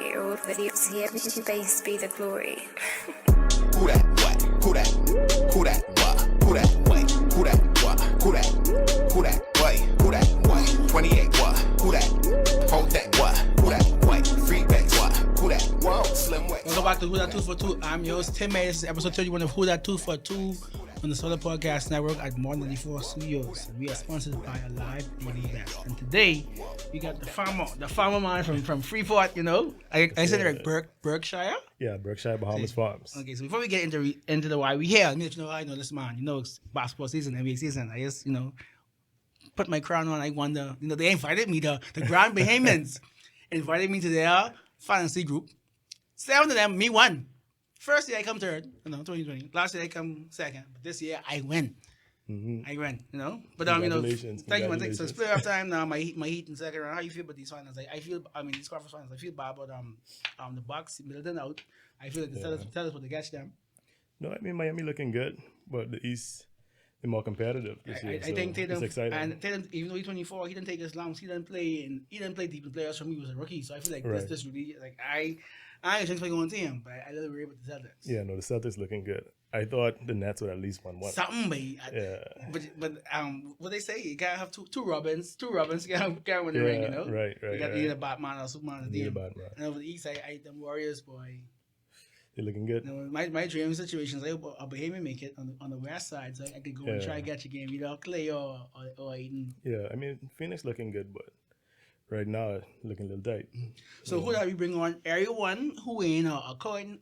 Your old videos here, to base be the glory. Who that what? Who that? Who that what? Who that what? Who that what? Who that? Who that what? Who that what? 28 what? Who that? Hold that what? Who that what? Free back what? Who that? Whoa, slim way. Welcome back to Who That 2 for 2. I'm your host, Tim May. This is episode 31 of Who That 2 for 2 on the Solar Podcast Network at More 94 Studios. We are sponsored by Alive Daily Best. And today, we got the farmer man from Freeport, you know. I said it like Berkshire? Yeah, Berkshire, Bahamas Farms. Okay, so before we get into the why we here, I need to know, I know this man, you know, it's basketball season, NBA season. I just, you know, put my crown on. I wonder, you know, they invited me, the Grand Bahamians invited me to their fantasy group. 7 of them, me won. First year I come third, you know, 2020. Last year I come second, but this year I win. I win, you know. But you know, thank you, man. So it's playoff time now. My heat in second round. How you feel about these finals? Like, these conference finals. I feel bad about the Bucks, Middleton out. I feel like tell us what to catch them. No, I mean Miami looking good, but the East they're more competitive this year. I think Tatum, it's exciting. and Tatum, even though he's 24, he didn't take as long. He didn't play deep in playoffs from he was a rookie. So I feel like this really like I ain't expect going to him, but I really worry about the Celtics. Yeah, no, the Celtics looking good. I thought the Nets would at least win one. Something, Yeah. But what they say, you gotta have two Robins, you gotta win the ring, you know. Right. You got either Batman or Superman on the team. Batman. And over the East, I them Warriors, boy. They're looking good. You know, my dream situation is I hope Bahamian make it on the West side, so I could go and try to get your game, either Clay or Aiden. Yeah, I mean Phoenix looking good, but right now looking a little tight. So who that we bring on? Everyone who ain't a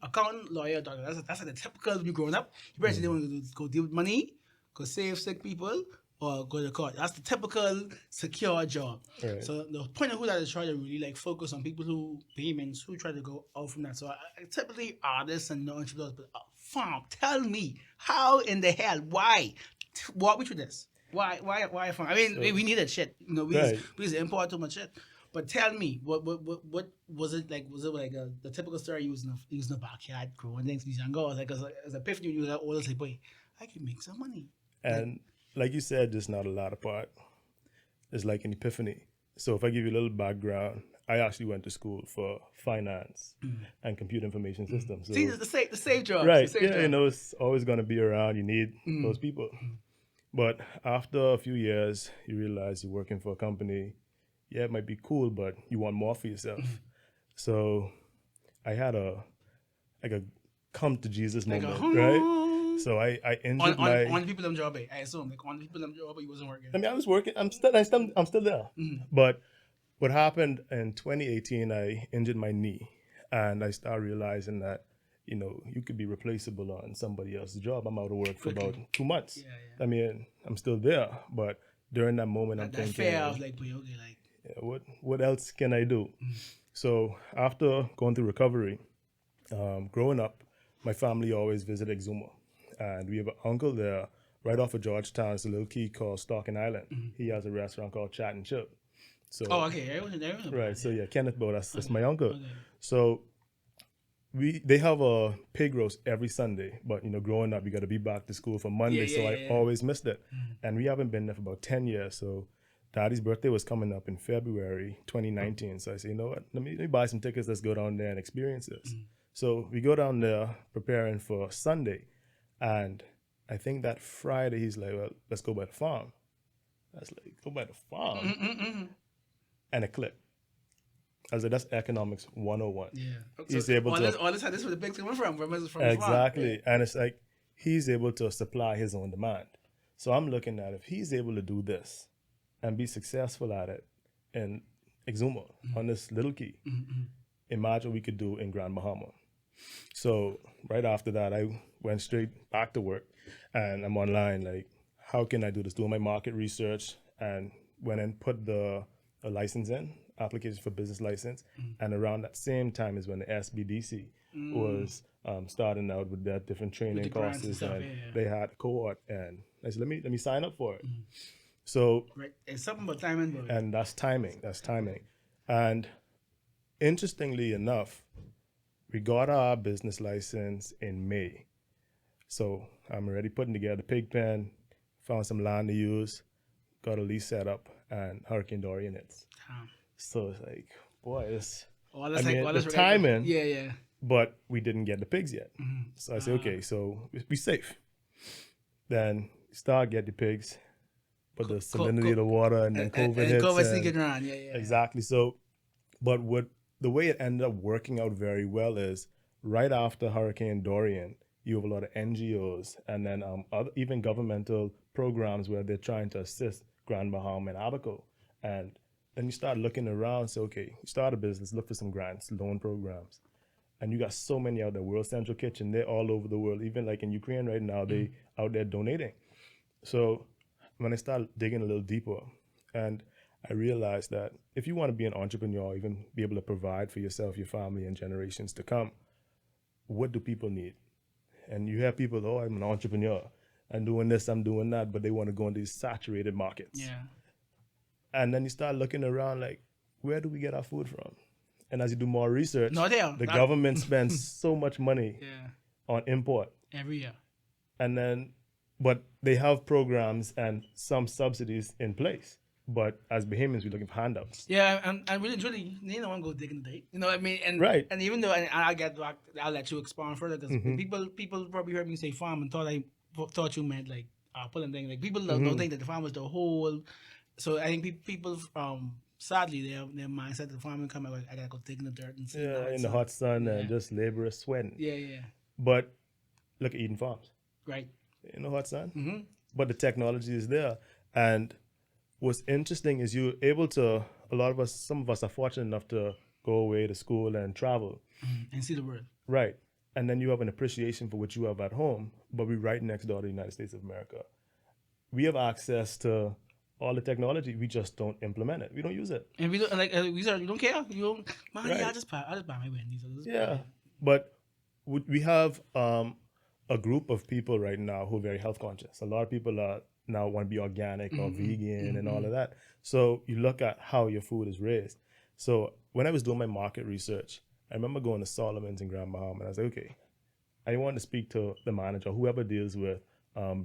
accountant, lawyer, doctor. That's like the typical when you growing up. You basically want to go deal with money, go save sick people, or go to court. That's the typical secure job. Right. So the point of who that is trying to really like focus on people who payments who try to go out from that. So typically artists and non-entrepreneurs, but farm. Tell me how in the hell why? Walk me through this. Why farm? I mean, we need that shit. You know, we just import too much shit. But tell me, what was it like? Was it like the typical story you was in the backyard growing things when you was younger? Or like as a epiphany when you was older, like, boy, I can make some money. And like you said, just not a lot of part. It's like an epiphany. So if I give you a little background, I actually went to school for finance and computer information systems. So, see, the safe job. Right. Safe Yeah, job. you know, it's always going to be around. You need those people. But after a few years, you realize you're working for a company. Yeah, it might be cool, but you want more for yourself. So I had a come to Jesus Like moment, right? So I injured on the people them job. I assume like on the people them job, but you wasn't working. I mean, I was working. I'm still there. But what happened in 2018, I injured my knee, and I started realizing that you know you could be replaceable on somebody else's job. I'm out of work for about 2 months. Yeah. I mean, I'm still there, but during that moment, I'm That thinking, fair of like, boy, okay, like. yeah, what else can I do? So after going through recovery, growing up, my family always visited Exuma. And we have an uncle there right off of Georgetown. It's a little key called Stalking Island. He has a restaurant called Chat and Chip. So Okay. right. So yeah, Kenneth Bow, that's my uncle. Okay. So they have a pig roast every Sunday. But you know, growing up, you got to be back to school for Monday. I always missed it. And we haven't been there for about 10 years. So Daddy's birthday was coming up in February 2019. So I said, you know what? Let me buy some tickets. Let's go down there and experience this. So we go down there preparing for Sunday. And I think that Friday, he's like, well, let's go by the farm. I was like, go by the farm? And it clicked. I was like, that's economics 101. Yeah. He's so able all to... this is where the big coming from Exactly. And it's like, he's able to supply his own demand. So I'm looking at if he's able to do this and be successful at it in Exuma on this little key, imagine what we could do in Grand Bahama. So right after that, I went straight back to work, and I'm online. Like, how can I do this? Doing my market research, and went and put the license in, application for business license. And around that same time is when the SBDC was starting out with their different training courses, and they had a cohort. And I said, let me sign up for it. So right. It's something about timing, boy. And that's timing. And interestingly enough, we got our business license in May. So I'm already putting together the pig pen, found some land to use, got a lease set up, and Hurricane Dorian hits. So it's like, boy, All this, I mean, all the this timing, yeah. but we didn't get the pigs yet. So I said, okay, so we safe. Then start get the pigs, but the salinity of the water, and then COVID and hits. COVID and- sneaking around, yeah. Exactly. So, but the way it ended up working out very well is right after Hurricane Dorian, you have a lot of NGOs and then even governmental programs where they're trying to assist Grand Bahama and Abaco. And then you start looking around, say, okay, you start a business, look for some grants, loan programs. And you got so many out there. World Central Kitchen, they're all over the world. Even like in Ukraine right now, they out there donating. So when I started digging a little deeper, and I realized that if you want to be an entrepreneur, even be able to provide for yourself, your family, and generations to come, what do people need? And you have people, oh, I'm an entrepreneur. I'm doing this, I'm doing that, but they want to go into these saturated markets. Yeah. And then you start looking around like, where do we get our food from? And as you do more research, the government spends so much money on import. Every year. And then, but they have programs and some subsidies in place. But as Bahamians, we're looking for handouts. Yeah, and really, truly, you don't want to go digging the date. You know what I mean? And Right. And even though, and I'll let you expound further because people probably heard me say farm and thought you meant like pulling things. Like people don't think that the farm was the whole. So I think people sadly their mindset the farming come out. I gotta go dig in the dirt and see. In the hot sun and just laborers sweating. Yeah. But look at Eden Farms. Right. In the hot sun. But the technology is there. And what's interesting is you're able to, some of us are fortunate enough to go away to school and travel. And see the world. Right. And then you have an appreciation for what you have at home, but we're right next door to the United States of America. We have access to all the technology, we just don't implement it. We don't use it. And we don't we don't care. You don't, man, Right. yeah, I just buy my Wendy's. Yeah. But we have a group of people right now who are very health conscious. A lot of people are now want to be organic or vegan and all of that. So you look at how your food is raised. So when I was doing my market research, I remember going to Solomon's in Grand Bahama, and I was like, okay, I want to speak to the manager, whoever deals with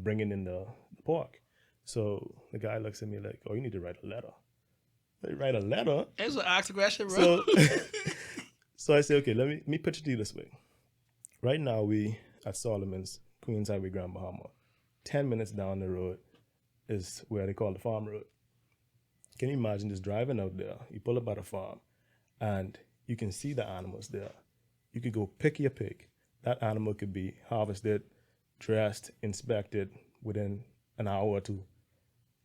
bringing in the pork. So the guy looks at me like, oh, you need to write a letter. I write a letter? It's an ask question, bro. So I say, okay, let me put it to you this way. Right now, we at Solomon's, Queens Highway, Grand Bahama. 10 minutes down the road is where they call the farm road. Can you imagine just driving out there? You pull up at a farm, and you can see the animals there. You could go pick your pig. That animal could be harvested, dressed, inspected within an hour or two.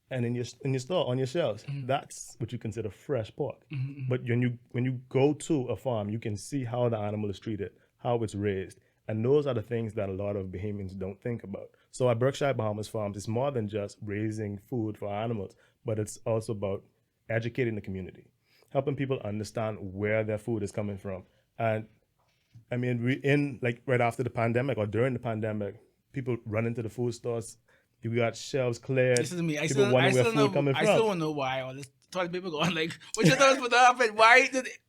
And in your store, on your shelves, that's what you consider fresh pork. But when you go to a farm, you can see how the animal is treated, how it's raised. And those are the things that a lot of Bahamians don't think about. So at Berkshire Bahamas Farms, it's more than just raising food for animals, but it's also about educating the community, helping people understand where their food is coming from. And I mean, right after the pandemic or during the pandemic, people run into the food stores. You got shelves cleared. Listen to me. I people still wondering where don't food coming know. I from. still don't know why all this toilet paper gone. Like, what you thought was supposed to happen?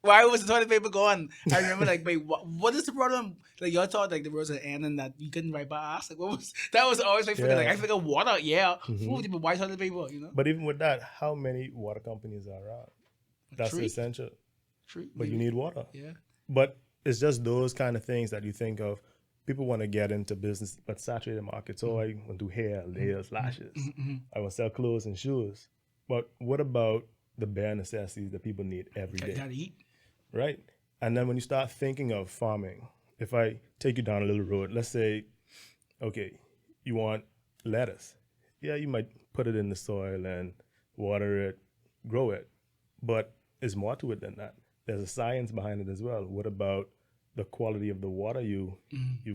Why was the toilet paper gone? I remember, like, wait, what is the problem? Like, y'all thought like there was an end and that you couldn't write by us. Like, that was always my figure. Yeah. Like, I figure water, food, but why toilet paper? You know. But even with that, how many water companies are around? That's Tree. essential. True. But you need water. Yeah. But it's just those kind of things that you think of. People want to get into business, but saturated markets. So I want to do hair, layers, lashes. I want to sell clothes and shoes. But what about the bare necessities that people need every day? Gotta eat. Right? And then when you start thinking of farming, if I take you down a little road, let's say, okay, you want lettuce. Yeah, you might put it in the soil and water it, grow it. But there's more to it than that. There's a science behind it as well. What about the quality of the water you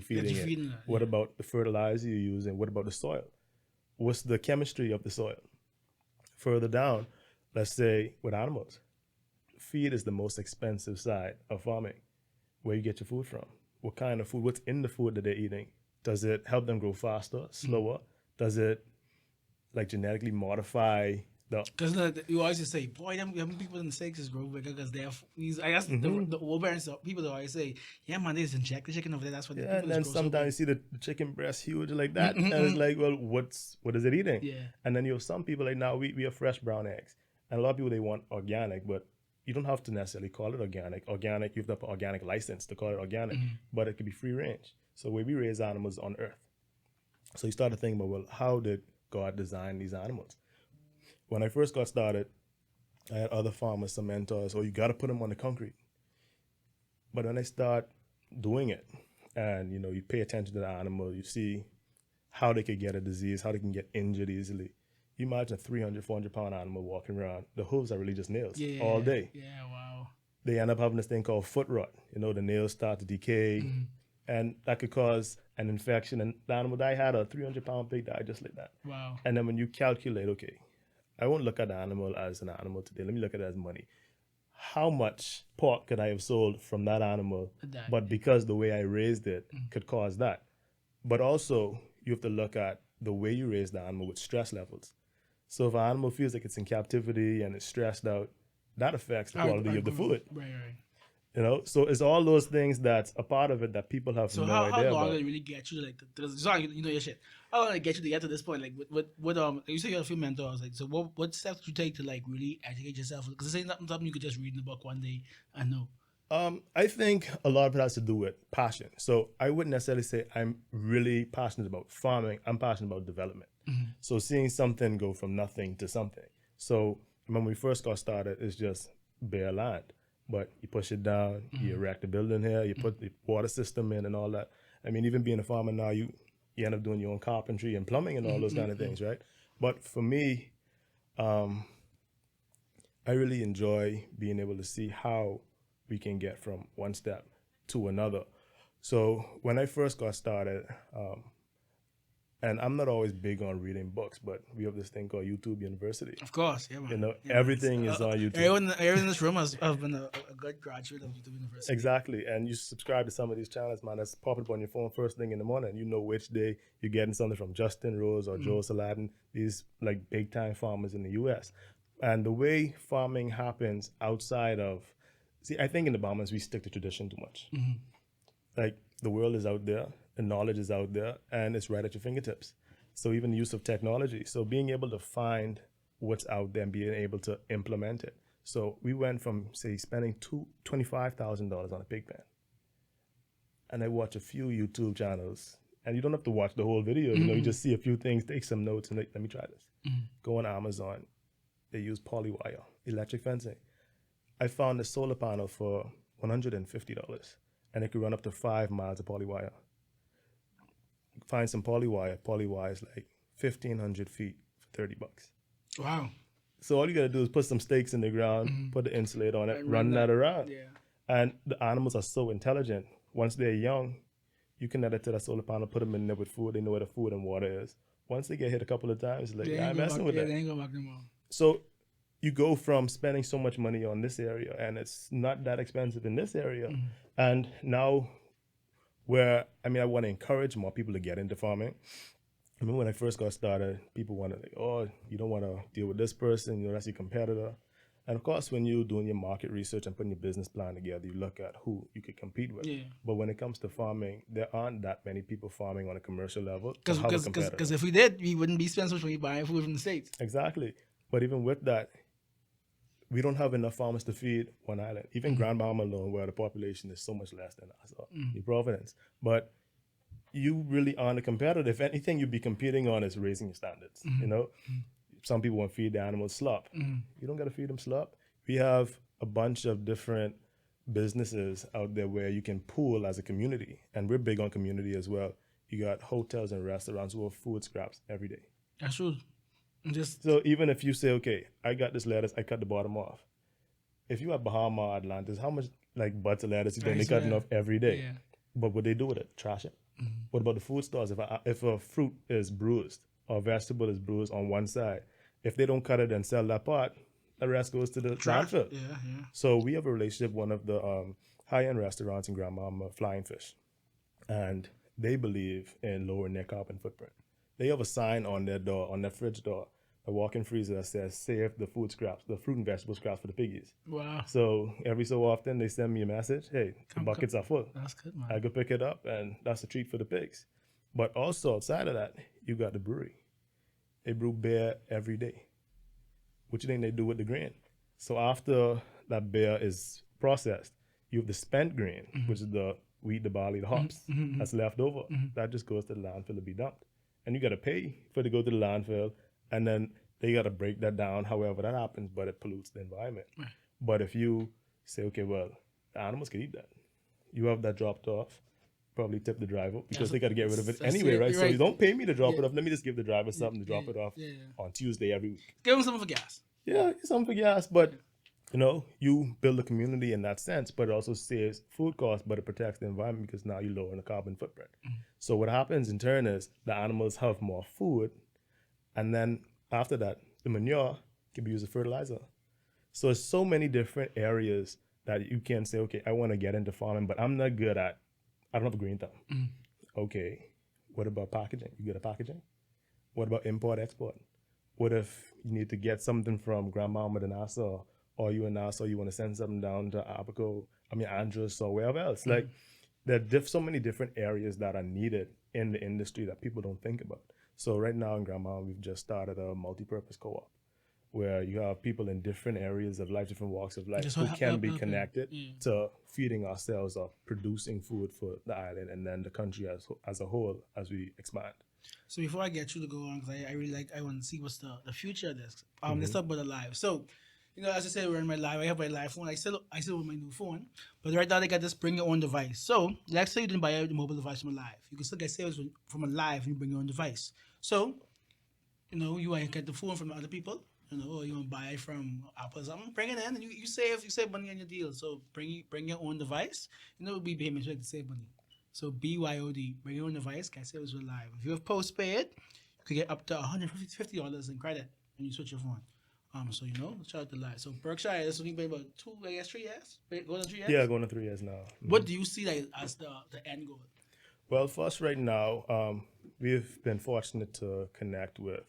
feeding it? What about the fertilizer you use, and what about the soil? What's the chemistry of the soil? Further down, let's say with animals, feed is the most expensive side of farming. Where you get your food from? What kind of food? What's in the food that they're eating? Does it help them grow faster, slower? Does it like genetically modify the? Because you always just say, boy, them people in the States is grow bigger because they're. I guess the old parents, people always say, yeah, man, they just inject the chicken over there. That's what. Yeah, and then sometimes you see the chicken breast huge like that, and it's like, well, what is it eating? Yeah. And then you have some people like now we have fresh brown eggs, and a lot of people they want organic, but you don't have to necessarily call it organic. Organic, you have to have an organic license to call it organic, but it could be free range. So where we raise animals on Earth. So you start to think about, well, how did God design these animals? When I first got started, I had other farmers, some mentors, you got to put them on the concrete. But when I start doing it, and you pay attention to the animal, you see how they could get a disease, how they can get injured easily. You imagine a 300, 400-pound animal walking around. The hooves are really just nails all day. Yeah, wow. They end up having this thing called foot rot. The nails start to decay, and that could cause an infection. And the animal I had, a 300-pound pig, died just like that. Wow. And then when you calculate, okay, I won't look at the animal as an animal today. Let me look at it as money. How much pork could I have sold from that animal? But because the way I raised it could cause that. But also, you have to look at the way you raise the animal with stress levels. So if an animal feels like it's in captivity and it's stressed out, that affects the quality of the food. Right. So it's all those things that's a part of it that people have no idea about. So how long did it really get you your shit? How long did it get you to get to this point? Like what you say you had a few mentors. Like, so what steps did you take to like really educate yourself? Because this ain't something you could just read in the book one day and know. I think a lot of it has to do with passion. So I wouldn't necessarily say I'm really passionate about farming. I'm passionate about development. So seeing something go from nothing to something. So when we first got started, it's just bare land. But you push it down, you erect a building here, you put the water system in and all that. I mean, even being a farmer now, you end up doing your own carpentry and plumbing and all those kind of things, right? But for me, I really enjoy being able to see how we can get from one step to another. So when I first got started, and I'm not always big on reading books, but we have this thing called YouTube University. Of course, yeah, man. Everything is on YouTube. Everyone in this room has been a good graduate of YouTube University. Exactly, and you subscribe to some of these channels, man, that's popping up on your phone first thing in the morning. You know which day you're getting something from Justin Rose or Joe Saladin, these like big time farmers in the US. And the way farming happens outside of, I think in the Bahamas we stick to tradition too much. Like the world is out there, the knowledge is out there, and it's right at your fingertips. So even the use of technology. So being able to find what's out there and being able to implement it. So we went from, say, spending $25,000 on a pig pen. And I watch a few YouTube channels. And you don't have to watch the whole video. You just see a few things, take some notes, and let me try this. Go on Amazon. They use polywire, electric fencing. I found a solar panel for $150. And it could run up to 5 miles of polywire. Find some polywire. Polywire is like 1,500 feet for $30. Wow. So all you gotta do is put some stakes in the ground, put the insulator on it, and run that around. Yeah. And the animals are so intelligent. Once they're young, you can add it to the solar panel, put them in there with food. They know where the food and water is. Once they get hit a couple of times, like, I'm messing with that. They ain't go back no more. So you go from spending so much money on this area, and it's not that expensive in this area. And now I want to encourage more people to get into farming. I remember when I first got started, people wanted like, oh, you don't want to deal with this person, that's your competitor. And of course, when you're doing your market research and putting your business plan together, you look at who you could compete with. Yeah. But when it comes to farming, there aren't that many people farming on a commercial level. Because if we did, we wouldn't be spending so much money buying food from the States. Exactly. But even with that, we don't have enough farmers to feed one island. Even Grand Bahama alone, where the population is so much less than Nassau, New Providence. But you really aren't a competitor. If anything, you'd be competing on is raising your standards. Some people want to feed the animals slop. You don't got to feed them slop. We have a bunch of different businesses out there where you can pool as a community. And we're big on community as well. You got hotels and restaurants who have food scraps every day. That's true. So even if you say, okay, I got this lettuce, I cut the bottom off. If you have Bahama, Atlantis, how much like butts of lettuce you think they're cutting off every day? Yeah. But what they do with it? Trash it. What about the food stores? If a fruit is bruised or a vegetable is bruised on one side, if they don't cut it and sell that part, the rest goes to the landfill. Yeah. So we have a relationship with one of the high-end restaurants in Grand Bahama, Flying Fish. And they believe in lowering their carbon footprint. They have a sign on their door, on their fridge door, a walk-in freezer that says, save the food scraps, the fruit and vegetable scraps for the piggies. Wow. So every so often they send me a message, hey, the buckets are full. That's good, man. I go pick it up and that's a treat for the pigs. But also outside of that, you got the brewery. They brew beer every day. What you think they do with the grain? So after that beer is processed, you have the spent grain, which is the wheat, the barley, the hops that's left over. That just goes to the landfill to be dumped. And you got to pay for it to go to the landfill, and then they got to break that down however that happens, but it pollutes the environment. But if you say, okay, well, the animals can eat that. You have that dropped off, probably tip the driver because they got to get rid of it anyway, right? So you don't pay me to drop it off. Let me just give the driver something to drop it off on Tuesday every week. Give them something for gas. Yeah, something for gas, but you know, you build a community in that sense, but it also saves food costs, but it protects the environment because now you're lowering the carbon footprint. So what happens in turn is the animals have more food, and then after that, the manure can be used as fertilizer. So there's so many different areas that you can say, okay, I want to get into farming, but I'm not good at, I don't have a green thumb. Okay, what about packaging? You good at packaging? What about import, export? What if you need to get something from Grandmama in Nassau, or you in Nassau, you want to send something down to Andros or wherever else? Like, there are so many different areas that are needed in the industry that people don't think about. So right now in Grandma, we've just started a multi-purpose co-op where you have people in different areas of life, different walks of life, who can be connected to feeding ourselves or producing food for the island and then the country as a whole as we expand. So before I get you to go on, because I really I want to see what's the future of this. Let's talk about the live. So, you know, as I said, we're in my live. I have my live phone. I still with my new phone, but right now they got this bring your own device. So let's say you didn't buy a mobile device from a live. You can still get sales from a live and you bring your own device. So, you know, you want to get the phone from other people. You know, or you want to buy it from Apple or something, bring it in, and you save money on your deal. So bring your own device. You know, it would be payments to save money. So BYOD, bring your own device, can save us live. If you have postpaid, you could get up to $150 in credit when you switch your phone. So you know, shout out to live. So Berkshire, this will be about 3 years. Going to 3 years. Yeah, going to 3 years now. What do you see like as the end goal? Well, for us right now, we've been fortunate to connect with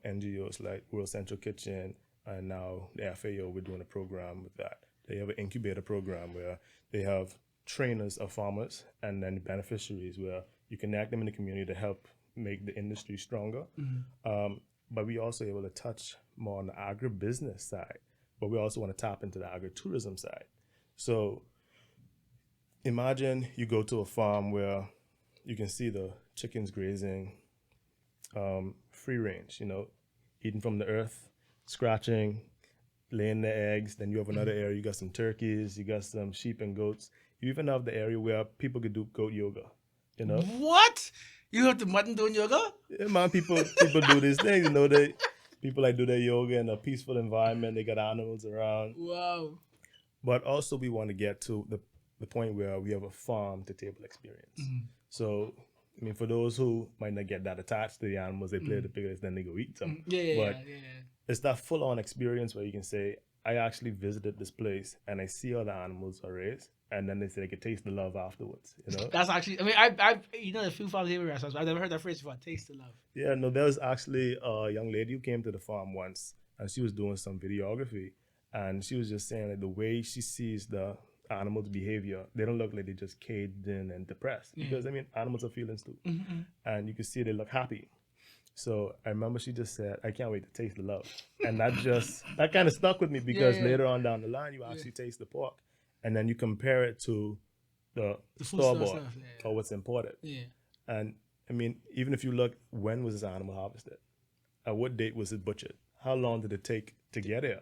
NGOs like World Central Kitchen, and now the FAO. We're doing a program with that. They have an incubator program where they have trainers of farmers and then beneficiaries where you connect them in the community to help make the industry stronger. But we also able to touch more on the agribusiness side, but we also want to tap into the agritourism side. So imagine you go to a farm where you can see the chickens grazing, free range, you know, eating from the earth, scratching, laying their eggs. Then you have another area, you got some turkeys, you got some sheep and goats. You even have the area where people could do goat yoga, you know? What? You have the mutton doing yoga? Yeah, man, people do these things, you know, people like do their yoga in a peaceful environment. They got animals around. Wow. But also we want to get to the point where we have a farm to table experience. So, I mean, for those who might not get that attached to the animals, they play the pictures, then they go eat some. But it's that full-on experience where you can say, I actually visited this place and I see how the animals are raised, and then they say they could taste the love afterwards, you know? That's actually, I mean, I've eaten a few farm table restaurants. I've never heard that phrase before, taste the love. Yeah, no, there was actually a young lady who came to the farm once, and she was doing some videography, and she was just saying like the way she sees the animals' behavior, they don't look like they just caged in and depressed, because I mean, animals are feelings too, and you can see they look happy. So I remember she just said, I can't wait to taste the love. And that kind of stuck with me, because later on down the line, you actually taste the pork, and then you compare it to the store-bought or what's imported. And I mean, even if you look, when was this animal harvested? At what date was it butchered? How long did it take to get here?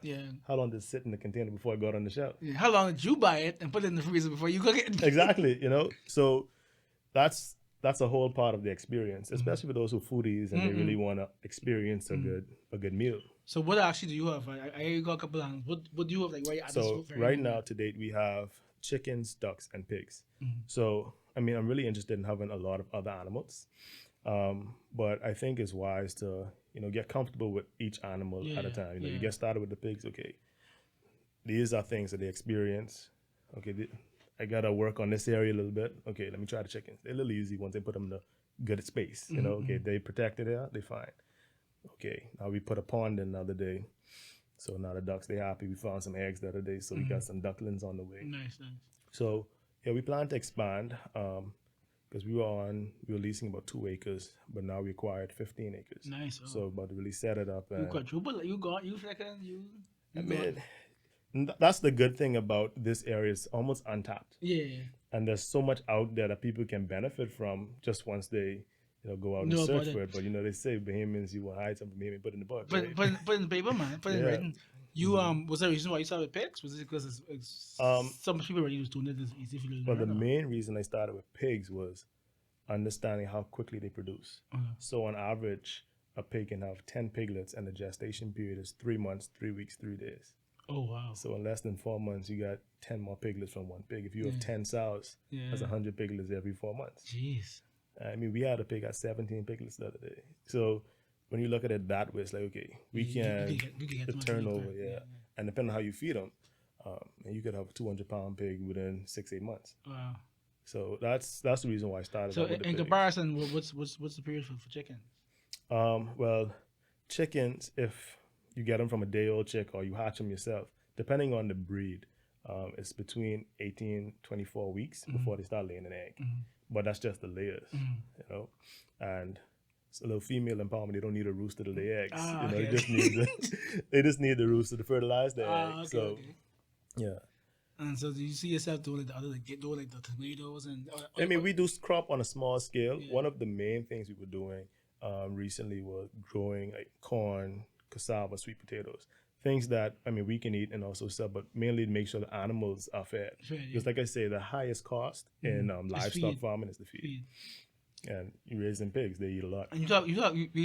How long did it sit in the container before it got on the shelf? How long did you buy it and put it in the freezer before you cook it? Exactly, you know? So that's a whole part of the experience, especially for those who are foodies and they really want to experience a good meal. So what actually do you have? I got a couple of what do you have? Like where you So right now, to date, we have chickens, ducks, and pigs. So, I mean, I'm really interested in having a lot of other animals. But I think it's wise to, you know, get comfortable with each animal at a time. You know, you get started with the pigs. Okay, these are things that they experience. Okay, I gotta work on this area a little bit. Okay, let me try the chickens. They're a little easy once they put them in the good space. You know, okay, they protected there, they fine. Okay, now we put a pond in the other day. So now the ducks, they happy. We found some eggs the other day, so we got some ducklings on the way. Nice. So yeah, we plan to expand because we were leasing about 2 acres, but now we acquired 15 acres. Nice. So about to really set it up. And you quadruple. You I mean, That's the good thing about this area. It's almost untapped. Yeah. And there's so much out there that people can benefit from just once they, go out and Know search about for it. it. But they say Bahamians, you want to hide something, Bahamian, put in the book, Put, right? put in the paper, man. Put it in Yeah. writing. You was there a reason why you started with pigs? Was it because it's some people already was doing it? It's easy for you to Well, the learn, or? main reason I started with pigs was understanding how quickly they produce. So on average, a pig can have 10 piglets, and the gestation period is 3 months, 3 weeks, 3 days. Oh wow. So in less than 4 months, you got 10 more piglets from one pig. If you have 10 sows, that's 100 piglets every 4 months. Jeez. I mean, we had a pig at 17 piglets the other day. So when you look at it that way, it's like, okay, we can get the much turnover, milk, yeah. And depending on how you feed them, and you could have a 200-pound pig within 6-8 months. Wow. So that's the reason why I started. So out with the in pigs. comparison, what's the period for chicken? Well, chickens, if you get them from a day-old chick or you hatch them yourself, depending on the breed, it's between 18, 24 weeks before they start laying an egg. But that's just the layers, And so a little female empowerment, they don't need a rooster to lay eggs. They just need they just need the rooster to fertilize the egg. Yeah. And so do you see yourself doing like the other, like doing like the tomatoes and? I mean, we do crop on a small scale. One of the main things we were doing recently was growing like corn, cassava, sweet potatoes. Things that, I mean, we can eat and also sell, but mainly to make sure the animals are fed. Because like I say, the highest cost in livestock farming is the feed. And you raising pigs, they eat a lot. And you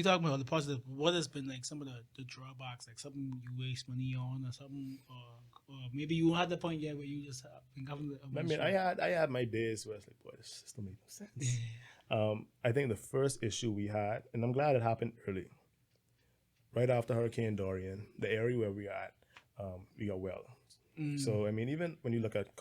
talk about the positive. What has been like some of the drawbacks, like something you waste money on, or something, or maybe you had the point yet where you just been having. I mean, I had my days where it's like, boy, this just don't make no sense. I think the first issue we had, and I'm glad it happened early, right after Hurricane Dorian, the area where we at, we got wells. So I mean, even when you look at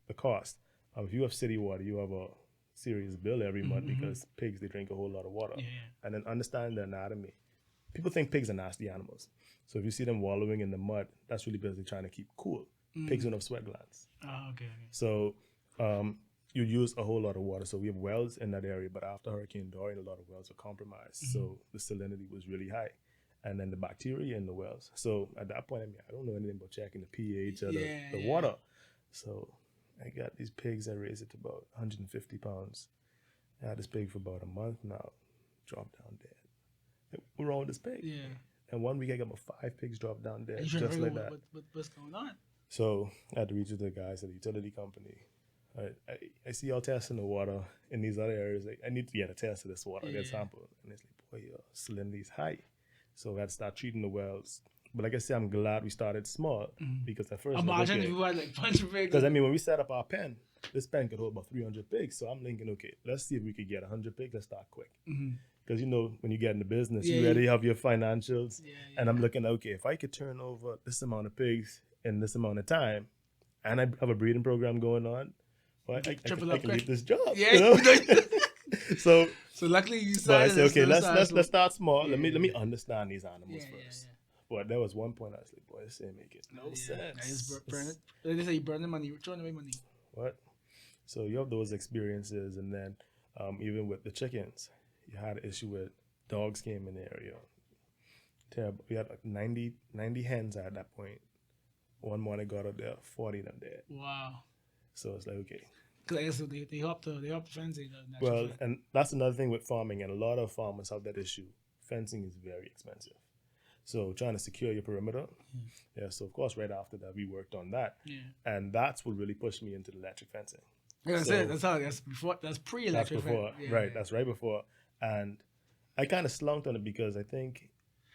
the cost, if you have city water, you have a serious bill every month because pigs, they drink a whole lot of water. And then understand the anatomy. People think pigs are nasty animals. So if you see them wallowing in the mud, that's really because they're trying to keep cool. Pigs don't have sweat glands. Okay. So you use a whole lot of water. So we have wells in that area, but after Hurricane Dorian, a lot of wells were compromised. So the salinity was really high. And then the bacteria in the wells. So at that point, I mean, I don't know anything about checking the pH of the water. So I got these pigs. I raised it to about 150 pounds. I had this pig for about a month now. Dropped down dead. What's wrong with this pig? Yeah. And 1 week I got about 5 pigs dropped down dead, And just like that. What's going on? So I had to reach out to the guys at the utility company. I see y'all testing the water in these other areas. Like, I need to get a test of this water, get a sample. And it's like, boy, your salinity is high. So we had to start treating the wells. But like I said, I'm glad we started small because at first, Imagine if you had like a bunch of pigs. Because I mean, when we set up our pen, this pen could hold about 300 pigs. So I'm thinking, okay, let's see if we could get 100 pigs. Let's start quick. Because when you get in the business, you already have your financials. And I'm looking, okay, if I could turn over this amount of pigs in this amount of time, and I have a breeding program going on, well, I can leave this job. So luckily you but I started. said, okay, let's start small. Let me understand these animals first. But there was one point I was like, boy, this ain't making no sense. They say you burn the money, you're throwing away money. What? So you have those experiences, and then even with the chickens, you had an issue with dogs came in the area. Terrible. We had like 90 hens at that point. One morning got up there, 40 of them dead. Wow. So it's like, okay. Because I guess they help the fencing. Well, and that's another thing with farming, and a lot of farmers have that issue. Fencing is very expensive. So trying to secure your perimeter. So of course, right after that, we worked on that. And that's what really pushed me into the electric fencing. Like I said, that's pre-electric fencing. Right, that's right before. And I kind of slunked on it because I think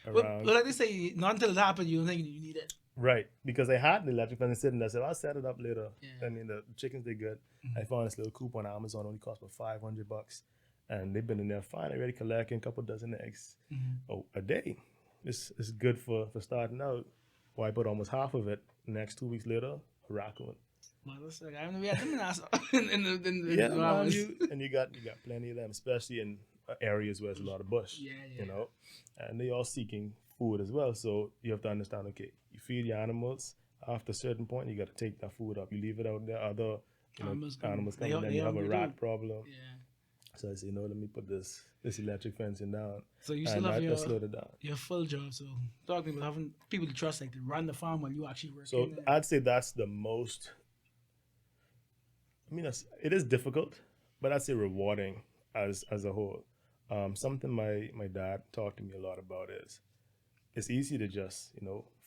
around... Well, like they say, not until it happened, you don't think you need it. Right, because I had the electric fence sitting there. I said, I'll set it up later. I mean, the chickens, they're good. I found this little coop on Amazon, only cost about $500. And they've been in there fine. I already collecting a couple dozen eggs a day. It's good for starting out. Well, I put almost half of it. Next 2 weeks later, a raccoon. Well, that's like, I haven't had them in and you got plenty of them, especially in areas where there's a lot of bush. You know, and they all seeking food as well. So you have to understand. Okay, you feed your animals. After a certain point, you got to take that food up. You leave it out there. Other animals come in, then you have a rat problem. So I said, let me put this electric fencing down. So you and still have that slowed it down. your full job. So talk to me about having people to trust, like to run the farm while you actually work. So I'd say that's the most. I mean, it is difficult, but I'd say rewarding as a whole. Something my dad talked to me a lot about is it's easy to just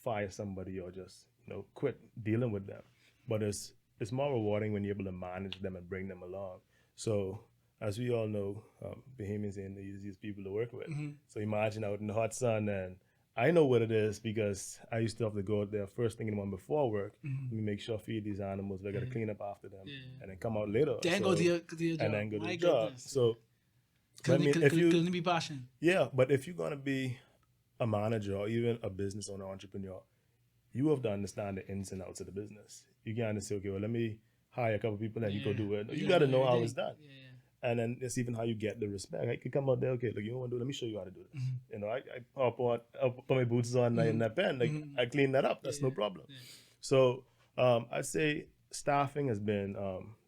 fire somebody or just quit dealing with them, but it's more rewarding when you're able to manage them and bring them along. So as we all know, Bahamians ain't the easiest people to work with. So imagine out in the hot sun, and I know what it is because I used to have to go out there first thing in the morning before work. Let me make sure I feed these animals. I got to clean up after them, and then come out later. Then go to your job. And then go to My the job. goodness. So, but I mean, if you couldn't be passionate. yeah, but if you're gonna be a manager or even a business owner, entrepreneur, you have to understand the ins and outs of the business. You can't just say, okay, well, let me hire a couple people and you go do it. You got to know how it's done. And then it's even how you get the respect. I could come out there, okay, look, you don't want to do it, let me show you how to do this. I put my boots on in that pen, I clean that up. That's no problem. So I'd say staffing has been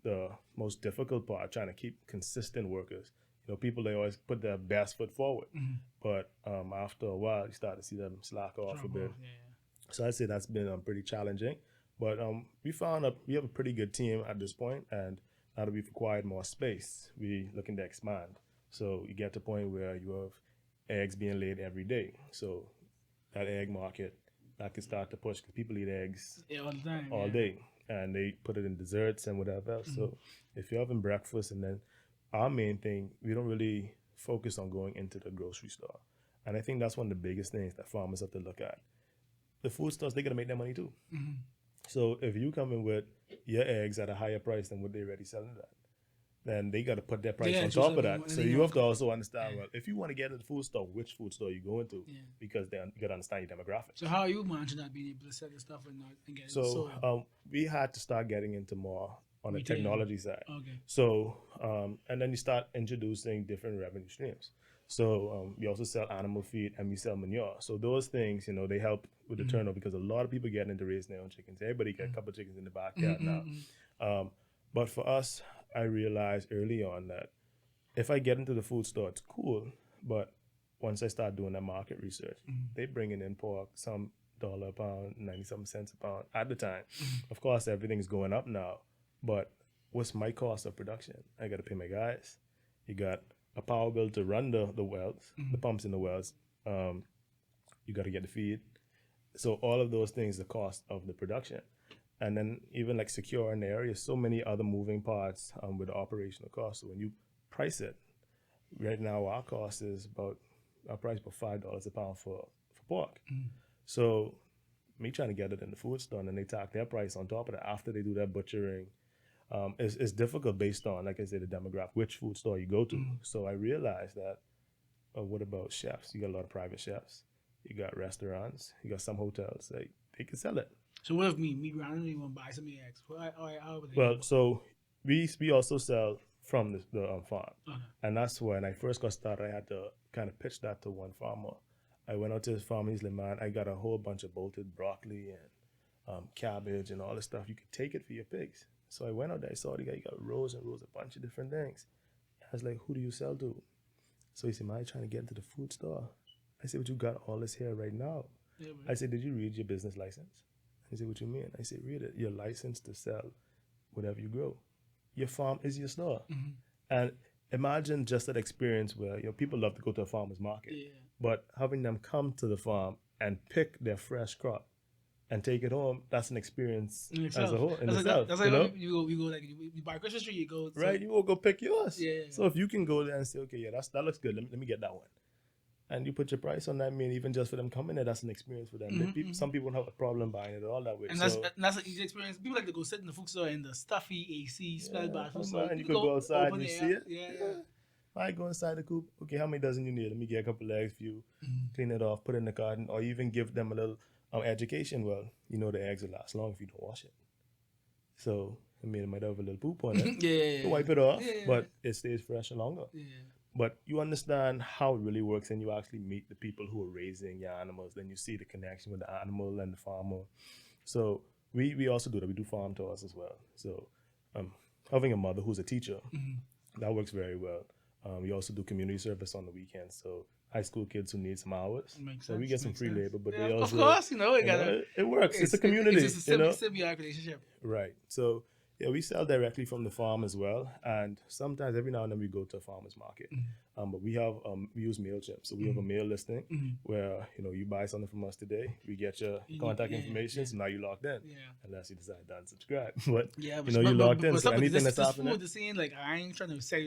the most difficult part, trying to keep consistent workers. People, they always put their best foot forward. But after a while, you start to see them slack off a bit. So I'd say that's been pretty challenging. But we have a pretty good team at this point, and now that we've acquired more space, we're looking to expand. So you get to a point where you have eggs being laid every day. So that egg market, that can start to push, because people eat eggs all the time, all day, and they put it in desserts and whatever else. So if you're having breakfast, and then our main thing, we don't really focus on going into the grocery store. And I think that's one of the biggest things that farmers have to look at. The food stores, they got to make their money too. So if you come in with your eggs at a higher price than what they're already selling it at, then they got to put their price on top of that. So you have to also understand, well, if you want to get into the food store, which food store you go into, because then you got to understand your demographics. So how are you managing that, being able to sell your stuff and get it sold? So we had to start getting into more on the retail technology side. Okay. So, and then you start introducing different revenue streams. So we also sell animal feed and we sell manure. So those things, they help with the turnover, because a lot of people get into raising their own chickens. Everybody got a couple of chickens in the backyard now. But for us, I realized early on that if I get into the food store, it's cool. But once I start doing that market research, they bringing in pork, some $1 a pound, 90-something cents a pound at the time. Of course, everything's going up now. But what's my cost of production? I got to pay my guys. You got a power bill to run the wells, the pumps in the wells. You got to get the feed. So all of those things, the cost of the production. And then even like securing the area, so many other moving parts with the operational cost. So when you price it, right now our price is about $5 a pound for pork. So me trying to get it in the food store, and then they tack their price on top of that after they do their butchering. It's difficult based on, like I said, the demographic, which food store you go to. So I realized that, what about chefs? You got a lot of private chefs. You got restaurants. You got some hotels. They can sell it. So what if me randomly want to buy some eggs? Well, so we also sell from the farm. And that's when I first got started, I had to kind of pitch that to one farmer. I went out to his farm. He's like, man, I got a whole bunch of bolted broccoli and cabbage and all this stuff. You could take it for your pigs. So I went out there, I saw the guy, he got rows and rows, a bunch of different things. I was like, who do you sell to? So he said, man, I'm trying to get into the food store. I said, but you got all this here right now. Yeah, I said, did you read your business license? He said, what you mean? I said, read it. You're licensed to sell whatever you grow. Your farm is your store. And imagine just that experience where people love to go to a farmer's market, but having them come to the farm and pick their fresh crop and take it home, that's an experience as a whole. That's like you go like you buy Christmas tree, you go right. You will go pick yours. So if you can go there and say, okay, that looks good. Let me get that one, and you put your price on that. I mean, even just for them coming there, that's an experience for them. Some people don't have a problem buying it all that way. And that's an easy experience. People like to go sit in the food store in the stuffy AC, smell bad food store. And you could go outside and you see it. I go inside the coop. Okay, how many dozen you need? Let me get a couple eggs for you. Clean it off, put it in the carton, or even give them a little education. Well, the eggs will last long if you don't wash it. So, I mean, it might have a little poop on it. You wipe it off, but it stays fresh longer. But you understand how it really works, and you actually meet the people who are raising your animals. Then you see the connection with the animal and the farmer. So we also do that. We do farm tours as well. So having a mother who's a teacher, that works very well. We also do community service on the weekends. So high school kids who need some hours. Makes So we sense, get some makes free sense. labor, but Yeah, they of also, course, it works. It's a community, It's a you know? symbiotic relationship. Right. So yeah, we sell directly from the farm as well, and sometimes every now and then we go to a farmer's market. But we have we use MailChimp, so we have a mail listing where you buy something from us today, we get your contact information, so now you're locked in. Yeah. Unless you decide to unsubscribe, but Yeah, you're locked in. So anything that's this happening, food, the scene, like I ain't trying to sell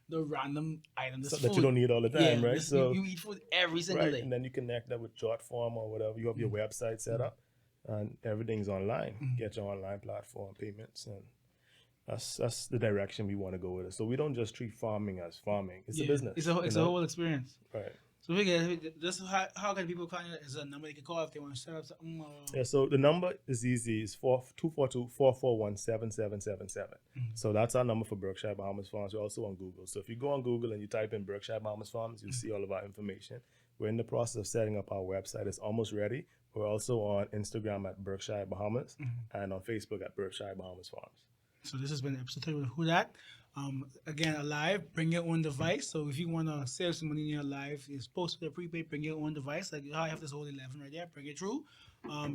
the random item. This that you don't need all the time, right? So you eat food every single day. And then you connect that with short form or whatever. You have your website set up, and everything's online. Get your online platform payments, and that's the direction we want to go with it. So we don't just treat farming as farming; it's a business. It's a whole experience. Right. So we get this. How can people call you? Is there a number they can call if they want to set up something? Yeah, so the number is easy. It's 242-441-7777. So that's our number for Berkshire Bahamas Farms. We're also on Google. So if you go on Google and you type in Berkshire Bahamas Farms, you'll see all of our information. We're in the process of setting up our website. It's almost ready. We're also on Instagram at Berkshire Bahamas and on Facebook at Berkshire Bahamas Farms. So this has been episode 3 with Who Dat. Again, Alive, bring your own device. So if you want to save some money in your life, it's supposed to be a prepaid, bring your own device. Like I have this whole 11 right there, bring it through.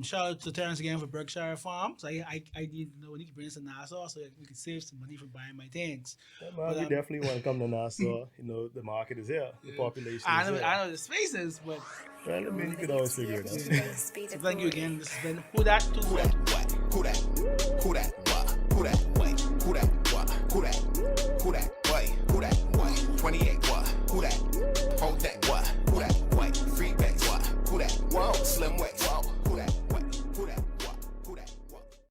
Shout out to Terrence again for Berkshire Farms. I need to know when you can bring this to Nassau so that we can save some money for buying my things. Yeah, man, we definitely want to come to Nassau. The market is here. The population is here. I know the spaces, but Well, I mean, you could always figure it out. so thank you again. This has been Who Dat to Who that? What? Who that? Who that? What? Who that? Wait. Who that? What? Who that? Who that?